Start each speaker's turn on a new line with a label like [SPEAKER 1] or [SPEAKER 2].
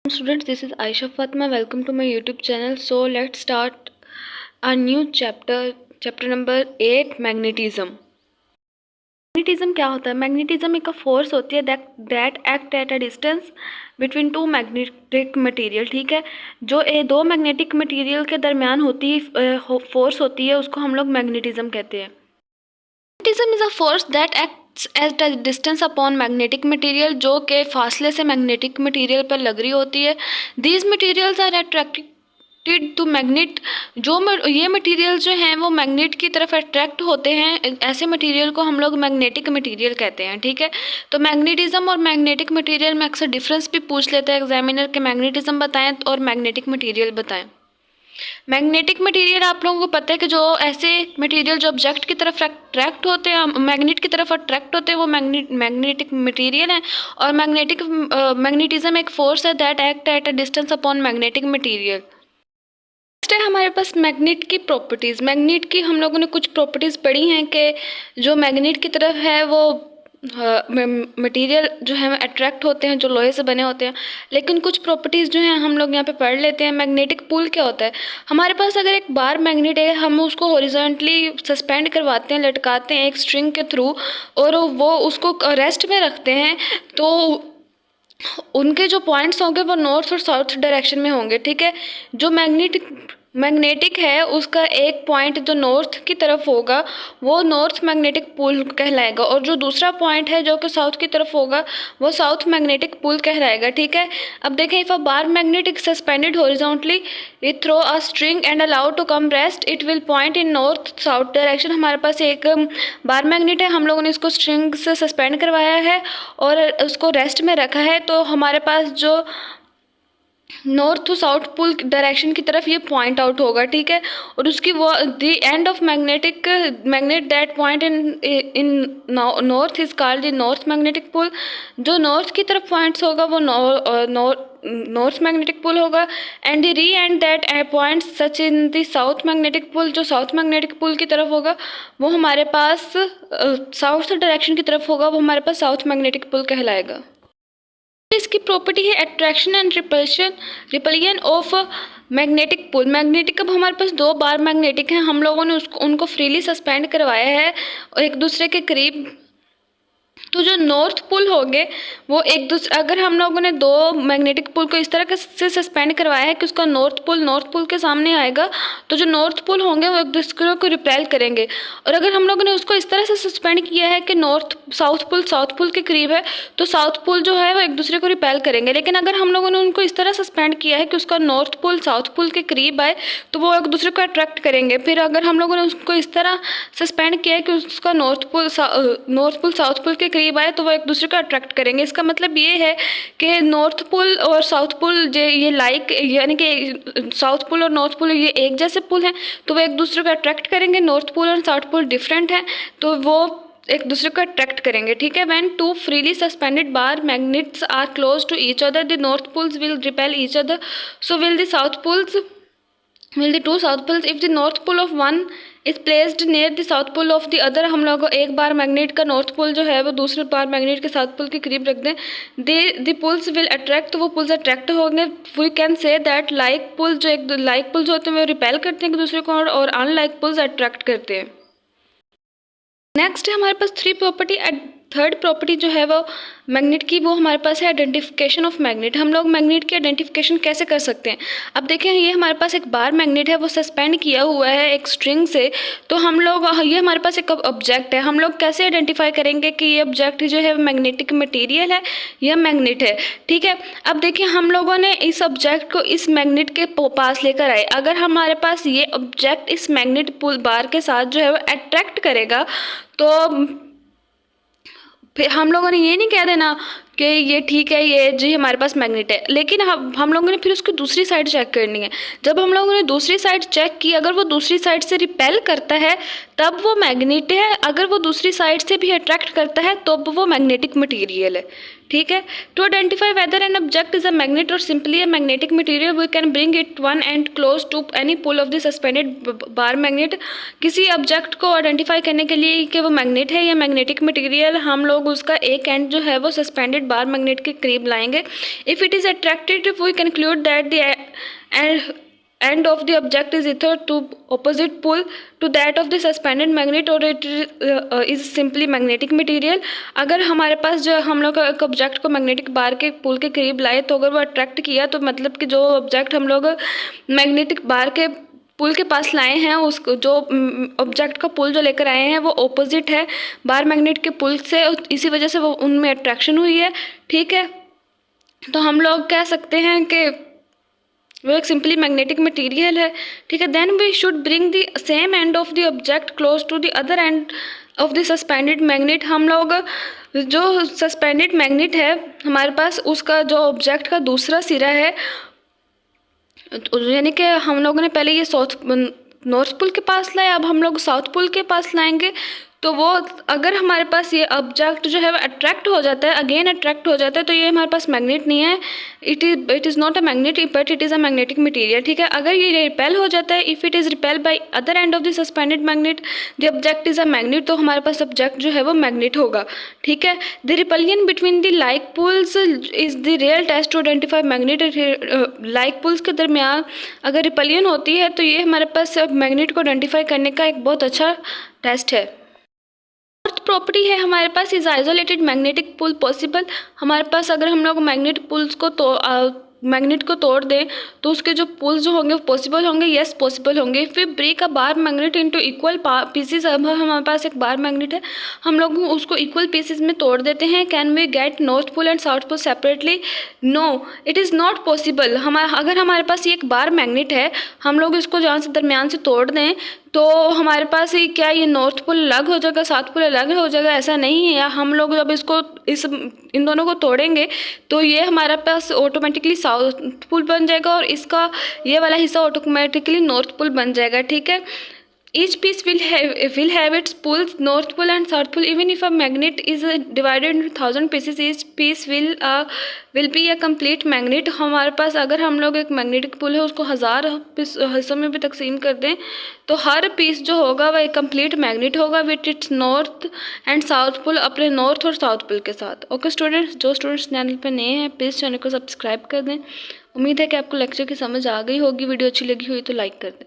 [SPEAKER 1] Students, this is Aisha Fatma. Welcome to my YouTube channel. So let's start a new chapter number 8, magnetism. Magnetism क्या होता है? Magnetism एक force होती है that act at a distance between two magnetic material. ठीक है, जो दो मैग्नेटिक मटेरियल के दरमियान होती है फोर्स होती है, उसको हम लोग मैग्नेटिज्म कहते हैं. Magnetism is a force that acts at a distance upon magnetic material, जो के फासले से मैग्नेटिक मटेरियल पर लग रही होती है. These materials are attracted to magnet. ये मटेरियल जो हैं वो मैग्नेट की तरफ अट्रैक्ट होते हैं. ऐसे मटेरियल को हम लोग मैग्नेटिक मटेरियल कहते हैं. ठीक है, तो मैग्नेटिज्म और मैग्नेटिक मटेरियल में अक्सर डिफरेंस भी पूछ लेते हैं एग्जामिनर के. मैग्नेटिज्म बताएं और मैग्नेटिक मटेरियल बताएं. मैग्नेटिक मटेरियल आप लोगों को पता है कि जो ऐसे मटेरियल जो ऑब्जेक्ट की तरफ अट्रैक्ट होते हैं, मैग्नेट की तरफ अट्रैक्ट होते हैं, वो मैग्नेटिक मटेरियल है. और मैग्नेटिज्म एक फोर्स है that act at a distance upon magnetic material. Next है हमारे पास मैग्नेट की प्रॉपर्टीज़. मैग्नेट की हम लोगों ने कुछ प्रॉपर्टीज़ पढ़ी हैं कि जो मैग्नेट की तरफ है वो मटेरियल जो है अट्रैक्ट होते हैं जो लोहे से बने होते हैं. लेकिन कुछ प्रॉपर्टीज़ जो हैं हम लोग यहाँ पे पढ़ लेते हैं. मैग्नेटिक पुल क्या होता है? हमारे पास अगर एक बार मैग्नेट है, हम उसको हॉरिजॉन्टली सस्पेंड करवाते हैं, लटकाते हैं एक स्ट्रिंग के थ्रू, और वो उसको रेस्ट में रखते हैं, तो उनके जो पॉइंट्स होंगे वो नॉर्थ और साउथ डायरेक्शन में होंगे. ठीक है, जो मैग्नेटिक है उसका एक पॉइंट जो नॉर्थ की तरफ होगा वो नॉर्थ मैग्नेटिक पुल कहलाएगा, और जो दूसरा पॉइंट है जो कि साउथ की तरफ होगा वो साउथ मैग्नेटिक पुल कहलाएगा. ठीक है, अब देखें, if a bar magnet is suspended horizontally it throw a string and allowed to come rest it will point in north south direction. हमारे पास एक बार मैग्नेट है, हम लोगों ने इसको स्ट्रिंग से सस्पेंड करवाया है और उसको रेस्ट में रखा है, तो हमारे पास जो north to south pole direction की तरफ ये पॉइंट आउट होगा. ठीक है, और उसकी वो the end of magnet that point in north is called the north magnetic pole. जो नॉर्थ की तरफ पॉइंट्स होगा वो नॉर्थ मैग्नेटिक पुल होगा. And the rear end that point such in the south magnetic pole, जो south magnetic पुल की तरफ होगा वो हमारे पास साउथ डायरेक्शन की तरफ होगा, वो हमारे पास साउथ मैग्नेटिक पुल कहलाएगा. इसकी प्रॉपर्टी है attraction and repulsion of magnetic pole. Magnetic, अब हमारे पास दो बार मैग्नेटिक हैं, हम लोगों ने उनको फ्रीली सस्पेंड करवाया है और एक दूसरे के करीब, तो जो नॉर्थ पुल होंगे वो एक दूसरे, अगर हम लोगों ने दो मैग्नेटिक पुल को इस तरह से सस्पेंड करवाया है कि उसका नॉर्थ पुल के सामने आएगा, तो जो नॉर्थ पुल होंगे वो एक दूसरे को रिपेल करेंगे. और अगर हम लोगों ने उसको इस तरह से सस्पेंड किया है कि साउथ पुल के करीब है, तो साउथ पुल जो है वो एक दूसरे को रिपेल करेंगे. लेकिन अगर हम लोगों ने उनको इस तरह सस्पेंड किया है कि उसका नॉर्थ पुल साउथ पुल के करीब आए, तो वो एक दूसरे को अट्रैक्ट करेंगे. फिर अगर हम लोगों ने उसको इस तरह सस्पेंड किया है कि उसका नॉर्थ पुल साउथ पुल के करीब आए, तो वो एक दूसरे को अट्रैक्ट करेंगे. इसका मतलब ये है कि नॉर्थ पुल और साउथ पुल ये यानी कि साउथ पुल और नॉर्थ पुल ये एक जैसे पुल हैं, तो वो एक दूसरे को अट्रैक्ट करेंगे. नॉर्थ पुल और साउथ पुल डिफरेंट हैं, तो वो एक दूसरे को अट्रैक्ट करेंगे. ठीक है, when two freely suspended bar magnets are close to each other the north poles will repel each other, so will the two south poles if the north pole of one is placed near the south pole of the other. हम लोग एक bar magnet का north pole जो है वो दूसरे bar magnet के south pole के करीब रख दें, द पोल्स विल अट्रैक्ट, तो वो पोल्स अट्रैक्ट होंगे. We can say that like pole जो होते हैं वो रिपेल करते हैं एक दूसरे को, और अनलाइक पोल्स अट्रैक्ट करते हैं. नेक्स्ट है हमारे पास थर्ड प्रॉपर्टी जो है वो मैग्नेट की, वो हमारे पास है आइडेंटिफिकेशन ऑफ मैग्नेट. हम लोग मैग्नेट की आइडेंटिफिकेशन कैसे कर सकते हैं? अब देखें, ये हमारे पास एक बार मैग्नेट है, वो सस्पेंड किया हुआ है एक स्ट्रिंग से, तो हम लोग ये हमारे पास एक ऑब्जेक्ट है. हम लोग कैसे आइडेंटिफाई करेंगे कि ये ऑब्जेक्ट जो है मैग्नेटिक मटेरियल है या मैग्नेट है? ठीक है, अब देखिए, हम लोगों ने इस ऑब्जेक्ट को इस मैग्नेट के पास लेकर आए. अगर हमारे पास ये ऑब्जेक्ट इस मैग्नेट पुल बार के साथ जो है वो अट्रैक्ट करेगा, तो फिर हम लोगों ने ये नहीं कह देना कि ये ठीक है, ये जी हमारे पास मैग्नेट है. लेकिन हम लोगों ने फिर उसकी दूसरी साइड चेक करनी है. जब हम लोगों ने दूसरी साइड चेक की, अगर वो दूसरी साइड से रिपेल करता है तब वो मैग्नेट है, अगर वो दूसरी साइड से भी अट्रैक्ट करता है तब वो मैग्नेटिक मटेरियल है. ठीक है। To identify whether an object is a magnet or simply a magnetic material we can bring it one and close to any pole of the suspended bar magnet. किसी object को identify करने के लिए कि वो मैग्नेट है या magnetic material, हम लोग उसका एक एंड जो है वो सस्पेंडेड बार मैग्नेट के करीब लाएंगे। If it is attracted we conclude that the end of the object is either to opposite pole to that of the suspended magnet or it is simply magnetic material। अगर हमारे पास जो हम लोग एक ऑब्जेक्ट को मैग्नेटिक बार के पुल के करीब लाए तो अगर वो अट्रैक्ट किया तो मतलब कि जो ऑब्जेक्ट हम लोग मैग्नेटिक बार के पुल के पास लाए हैं उसको जो ऑब्जेक्ट का पुल जो लेकर आए हैं वो ऑपोजिट है बार मैग्नेट के पुल से, इसी वजह से वो उनमें अट्रैक्शन हुई है। ठीक है, तो हम लोग कह सकते हैं कि वो एक सिंपली मैग्नेटिक मटेरियल है। ठीक है, then we should bring the same end of the object close to the other end of the suspended magnet. हम लोग जो सस्पेंडेड मैग्नेट है हमारे पास उसका जो ऑब्जेक्ट का दूसरा सिरा है, यानी कि हम लोगों ने पहले ये नॉर्थ पोल के पास लाया, अब हम लोग साउथ पोल के पास लाएंगे। तो वो अगर हमारे पास ये ऑब्जेक्ट जो है वो अट्रैक्ट हो जाता है, अगेन अट्रैक्ट हो जाता है, तो ये हमारे पास मैग्नेट नहीं है, it is not a magnet but it is a magnetic material. ठीक है, अगर ये रिपेल हो जाता है, if it is repel by other end of the suspended magnet the object is a magnet, तो हमारे पास ऑब्जेक्ट जो है वो मैग्नेट होगा। ठीक है, the repulsion between the like poles is the real test to identify magnet. Like poles के दरमियान अगर रिपलियन होती है तो ये हमारे पास मैग्नेट को आइडेंटिफाई करने का एक बहुत अच्छा टेस्ट है। प्रॉपर्टी है हमारे पास is isolated magnetic pole possible. हमारे पास अगर हम लोग मैग्नेट को तोड़ दें तो उसके जो पुल्स जो होंगे वो पॉसिबल होंगे, यस पॉसिबल होंगे। If we break a bar magnet into equal pieces, अब हमारे पास एक बार मैग्नेट है, हम लोग उसको इक्वल पीसेस में तोड़ देते हैं, can we get north pole and south pole separately? No, it is not possible. अगर हमारे पास ये एक बार मैग्नेट है, हम लोग इसको जहाँ से दरमियान से तोड़ दें तो हमारे पास ही क्या ये नॉर्थ पोल अलग हो जाएगा, साउथ पोल अलग हो जाएगा? ऐसा नहीं है। या हम लोग जब इन दोनों को तोड़ेंगे तो ये हमारे पास ऑटोमेटिकली साउथ पोल बन जाएगा और इसका ये वाला हिस्सा ऑटोमेटिकली नॉर्थ पोल बन जाएगा। ठीक है, each piece will have its poles, north pole and south pole. Even if a magnet is divided into 1000 pieces, each piece will be a complete magnet। हमारे पास अगर हम लोग एक मैग्नेटिक पुल है उसको 1000 हिस्सों में भी तकसीम कर दें तो हर पीस जो होगा वह एक कंप्लीट मैग्नेट होगा with its north and south pole, अपने नॉर्थ और साउथ पोल के साथ। ओके स्टूडेंट्स, जो स्टूडेंट्स चैनल पर नए हैं प्लीज़ चैनल को सब्सक्राइब कर दें। उम्मीद है कि आपको लेक्चर की समझ आ गई होगी। वीडियो अच्छी लगी हुई तो लाइक कर दें।